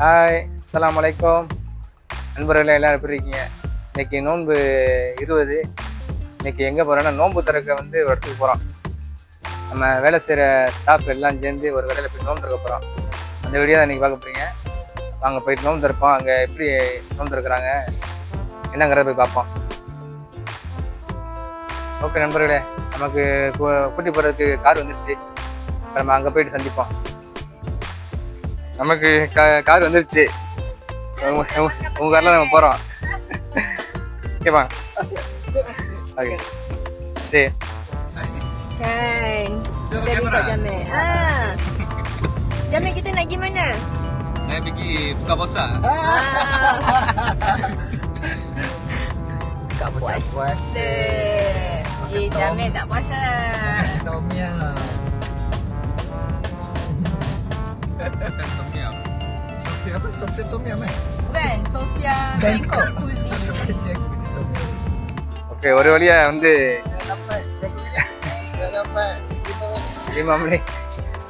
Hi, அஸ்ஸலாமு அலைக்கும். நண்பர்களே எல்லோரும் எப்படி இருக்கீங்க? இன்னைக்கு நோன்பு 20. இன்னைக்கு எங்கே போகிறோன்னா நோன்பு திறக்க ஒரு இடத்துக்கு போகிறோம். நம்ம வேலை செய்கிற ஸ்டாஃப் எல்லாம் சேர்ந்து ஒரு கடையில் போய் நோன்பு திறக்க போகிறோம். அந்த வீடியோ தான் இன்றைக்கி பார்க்க போகிறீங்க. வாங்க போயிட்டு நோன்பு திறப்போம். அங்கே எப்படி நோன்பு திறக்கிறாங்க என்னங்கிறத போய் பார்ப்போம். ஓகே நண்பர்களே, நமக்கு கூட்டி போகிறதுக்கு கார் வந்துருச்சு. நம்ம அங்கே போயிட்டு சந்திப்போம். நமக்கு கார் வந்துருச்சு. உங்க காரில் நம்ம போகிறோம். ஓகேவா? ஓகே சரி. Kan, kita minta Jamil. Jamil, kita nak pergi mana? Saya pergi buka puasa. Buka puasa. Jamil tak puasa. Tom yum. Tom yum. Sofia apa? Sofia Tom yum Bukan, Sofia Bangkok Cuisine. Okay, ஒரு வழியா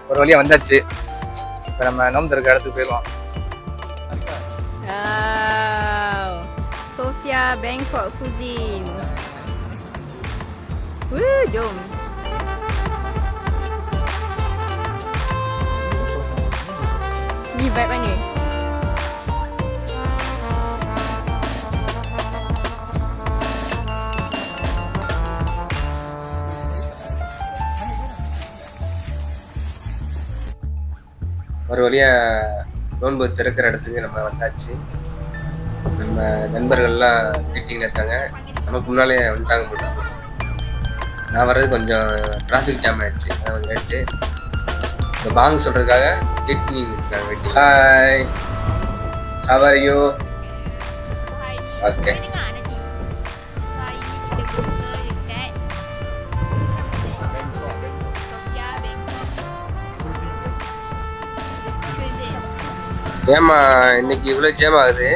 ஒரு வழியா வந்தாச்சு. இப்போ நம்ம நோம்பு திறக்க இடத்துக்கு போயிடுவோம். Sofia Bangkok Cuisine. Jom. Ni vibe mana? ஒரு வழியா நோன்பு திறக்கிற இடத்துக்கு நம்ம வந்தாச்சு. நம்ம நண்பர்கள்லாம் மீட்டிங்கில் இருக்காங்க. நமக்கு முன்னாலே வந்துட்டாங்க போட்டாங்க. நான் வர்றது கொஞ்சம் டிராஃபிக் ஜாம் ஆயிடுச்சு. நான் கொஞ்சம் லேட்டு. இப்போ பாங்க சொல்கிறதுக்காக மீட்டிங் இருக்காங்க. Waiting. Hi, how are you? Okay. ஏமா இன்னைக்கு இவ்வளோ ஜேம் ஆகுது?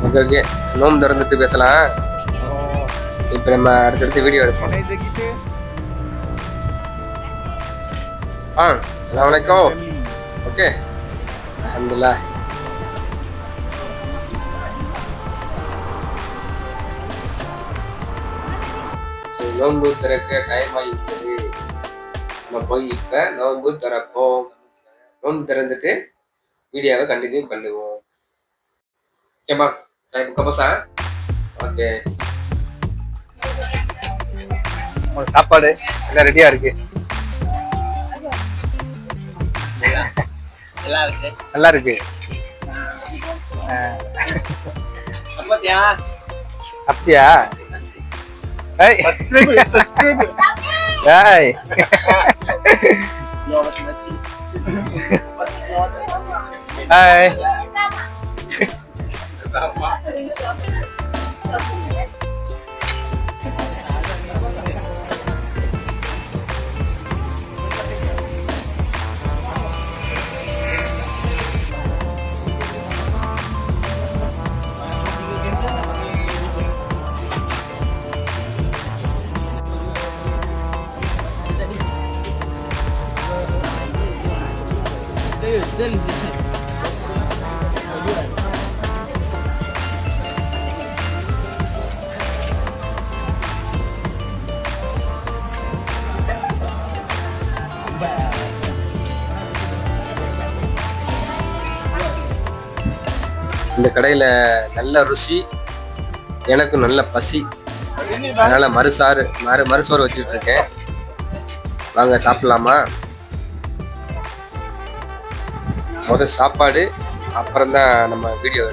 ஓகே ஓகே, நோம்பு திறந்துட்டு பேசலாம். இப்போ நம்ம அடுத்தடுத்து வீடியோ எடுப்போம். அஸ்ஸலாமு அலைக்கும். ஓகே, அல்ஹம்துலில்லாஹ். நோன்பு திறக்க டைம் ஆகிவிட்டது. நம்ம போய் இப்போ நோன்பு திறப்போம். நோன்பு திறந்துட்டு வீடியோவை கண்டினியூ பண்ணுவோம். ஓகேம்மா, saya buka puasa. ஓகே, உங்களுக்கு சாப்பாடு எல்லாம் ரெடியா இருக்கு. நல்லா இருக்கு. அப்படியா? ஏய் ஏய் ஹாய். இந்த கடையில் நல்ல ருசி, எனக்கு நல்ல பசி. அதனால மறுசோறு வச்சுட்டு இருக்கேன். வாங்க சாப்பிடலாமா? முதல் சாப்பாடு, அப்புறம் தான் நம்ம வீடியோ.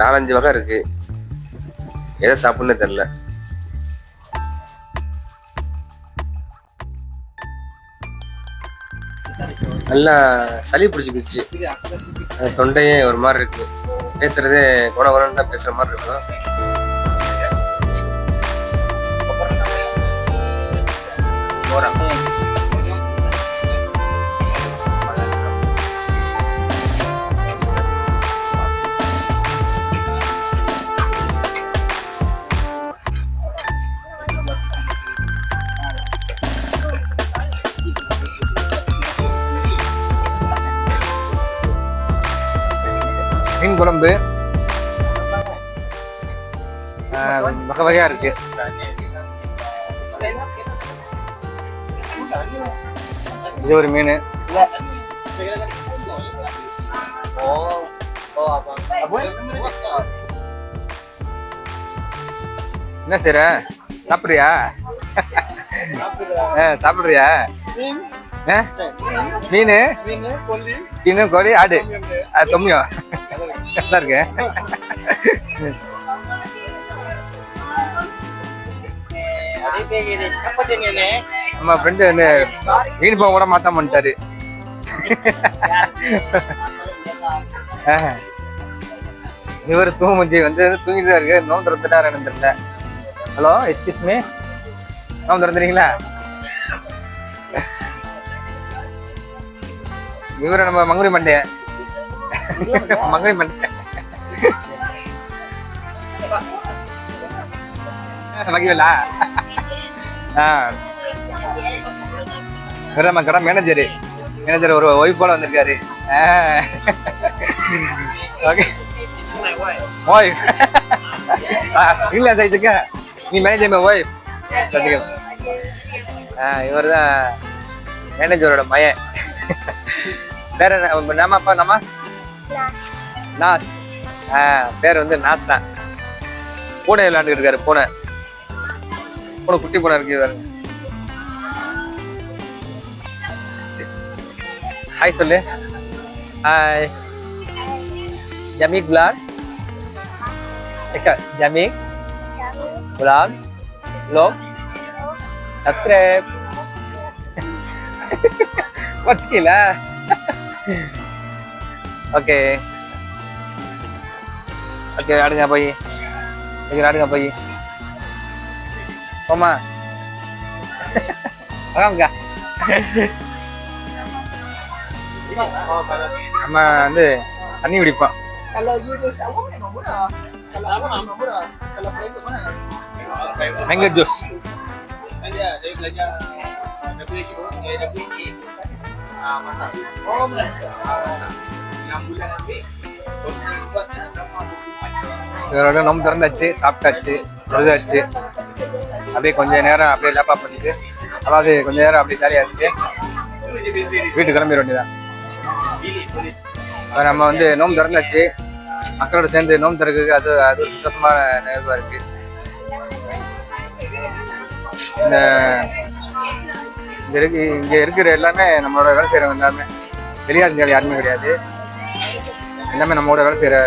நாலஞ்சு வகை இருக்கு. எதை சாப்பிட்ணுன்னு தெரியல. நல்லா சளி பிடிச்சிக்கிச்சு. தொண்டையே ஒரு மாதிரி இருக்கு. பேசுறதே குணகுணன்னு தான் பேசுற மாதிரி இருக்கும். மீன் குழம்பு வகை வகையா இருக்கு. இது ஒரு மீன். என்ன செய்ற? சாப்பிடுறியா? சாப்பிடுறியா? மீன் மீன் கோழி ஆடு தொம்மியம் நல்லா இருக்கு. நம்ம ஃப்ரெண்டு வந்து யூனிஃபார்ம் கூட மாத்தாம பண்ணிட்டாரு. இவர் தூங்குஞ்சி வந்து தூங்கிட்டு தான் இருக்கு. நோம்பு திறந்துட்டாரு தெரியல. ஹலோ எக்ஸ்கியூஸ் மீ, நோம்பு திறந்துறீங்களா? இவரை நம்ம மங்குரி மண்டே மங்குரி மண்டே மகிழா. நம்ம கடை மேனேஜர் ஒரு ஒய்ஃப் போல வந்திருக்காரு. ஓகே ஒய்ஃப் இல்ல சைஸுக்கு நீ மேனேஜர் ஒய்ஃப். இவர் தான் மேனேஜரோட மயன். பேர் என்ன? நாமப்பா நம்ம நாஸ். பேர் வந்து நாஸ் தான். பூனை விளையாண்டு இருக்காரு. பூனை குட்டி பூனை இருக்கு. ஹாய் சொல்லு. Hi Jameek vlog. Jameek vlog subscribe. வச்சுக்கல. ஓகே ஓகே ஆடுங்க போய் ஆடுங்க போய் போமா. நம்ம வந்து தண்ணி குடிப்போம். Mango juice. இதோட நோம்பு திறந்தாச்சு, சாப்பிட்டாச்சு, தொழுதாச்சு. அப்படியே கொஞ்ச நேரம் அப்படியே லேப்டாப் பண்ணிட்டு, அதாவது கொஞ்ச நேரம் அப்படியே ஜாலியாக இருந்துட்டு வீட்டுக்கு கிளம்பிட வேண்டியதான். நம்ம வந்து நோம்பு திறந்தாச்சு, மக்களோட சேர்ந்து நோம்பு திறக்குது. அது ஒரு சந்தோஷமான நிகழ்வா இருக்கு. இங்க இருக்கிற எல்லாமே நம்மளோட வேலை செய்யறவங்க எல்லாமே வெளியாட்கள் யாருமே கிடையாது. எல்லாமே நம்மளோட வேலை செய்யற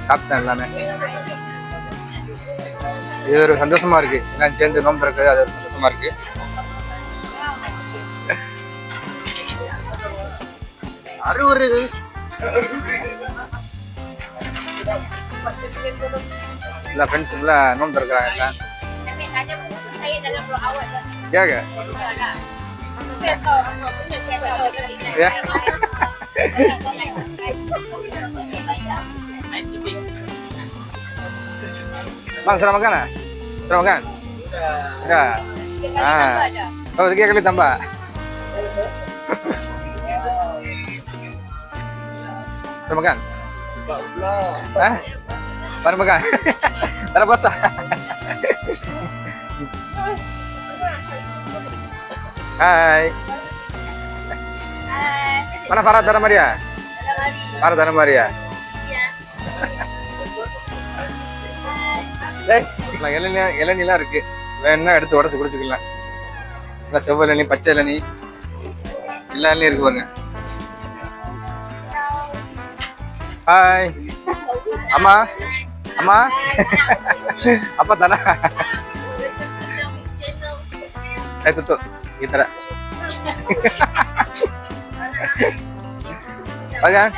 ஸ்டாஃப் தான் எல்லாமே. இது ஒரு சந்தோஷமா இருக்கு. எல்லாம் சேர்ந்து நோம்பு திறக்குது, அது ஒரு சந்தோஷமா இருக்கு. எல்லா ஃப்ரெண்ட்ஸ் எல்லாம் நோம்பு திறக்கிறாங்க. எல்லாம் கேங்க bang, serah makan ah? Serah makan? Ya. Oh, tiga kali tambah. Serah makan? Baru makan? Baru puasa? Hai. Mana Farah Dara Maria? Farah Dara Maria. இளநிலாம் இருக்கு, வேணா எடுத்து உடச்சு குடிச்சுக்கலாம். இல்லை செவ்வல் இளநீ, பச்சை இளநீ, எல்லா இளநியும் இருக்கு பாருங்க. ஹாய் அம்மா. அம்மா அப்பா தானா? tutup kita tak. Bagan?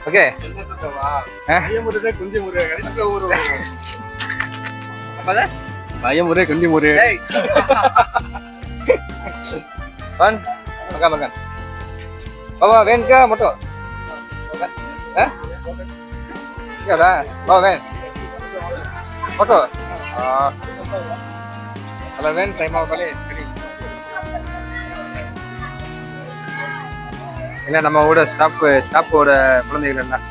Okey. Ayam muda dah kundi muda. Kali tu uru. Apa dah? Ayam muda kundi muda. Kan? Makan. Bawa van ke motor? Ya dah. Bawa van. Motor. Kalau van saya mau balik sekali. இல்லை நம்ம கூட ஸ்டாஃபோட குழந்தைகள் எல்லாம்.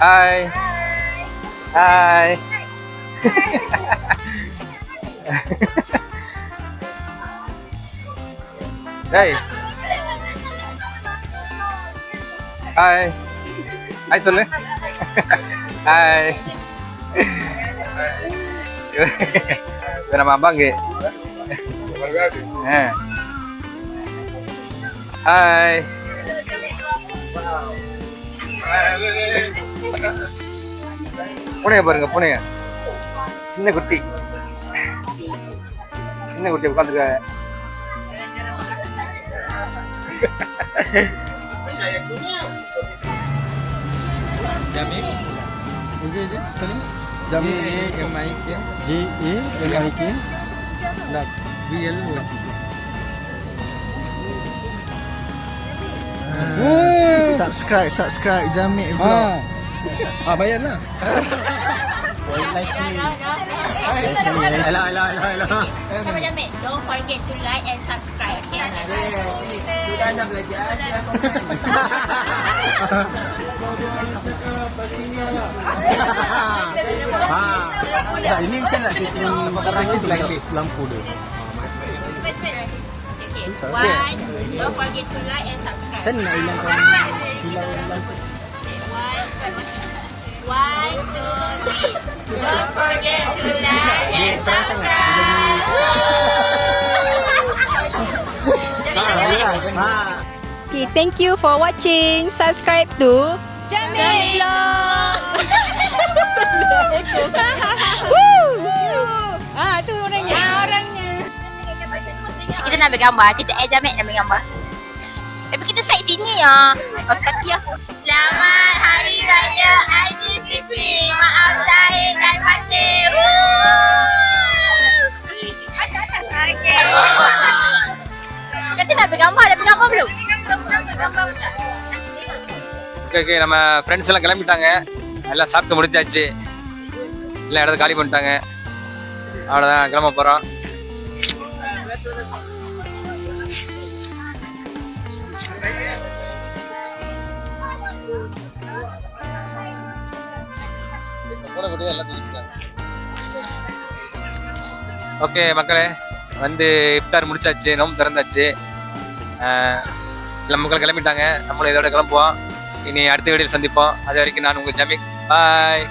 Hi hi. Hi hi hi சொல்லு. Hi. இது நம்ம அம்பாங்க. Hi. பூனைய பாருங்க, பூனைய. சின்ன குட்டி உட்காந்துருக்க. Subscribe Jamik vlog. Bayar lah. Hello. Jamik, don't forget to like and subscribe. Okay. Sudah dah belajar. Ini macam nak setting lampu dia. Okay. One, don't forget to like and subscribe. Kan nak hilangkan lampu. One, two, three. Don't forget to like and subscribe. Okay, thank you for watching. Subscribe to Jamik Vlog. Woo! Tu orangnya. Kita nak ambil gambar. Kita Jamik nak ambil gambar. Tapi kita side sini ya. Kau kaki ya. Selamat Hari Raya Aidilfitri. Maaf lahir dan batin. Kita nak ambil gambar. Dah ambil gambar belum? Okay, நம்ம friends எல்லாம் கிளம்பிட்டாங்க. எல்லாம் சாப்பிட்டு முடிச்சாச்சு. எல்லாம் இடத்த காலி பண்ணிட்டாங்க. அவ்வளோதான், கிளம்ப போகிறோம். ஓகே மக்களே, வந்து இஃப்தார் முடிச்சாச்சு, நோம்பு திறந்தாச்சு. எல்லா மக்கள் கிளம்பிட்டாங்க. நம்மளும் இதோட கிளம்புவோம். இனி அடுத்த வீடியோவில் சந்திப்போம். அது வரைக்கும் நான் உங்கள் ஜமீக். பாய்.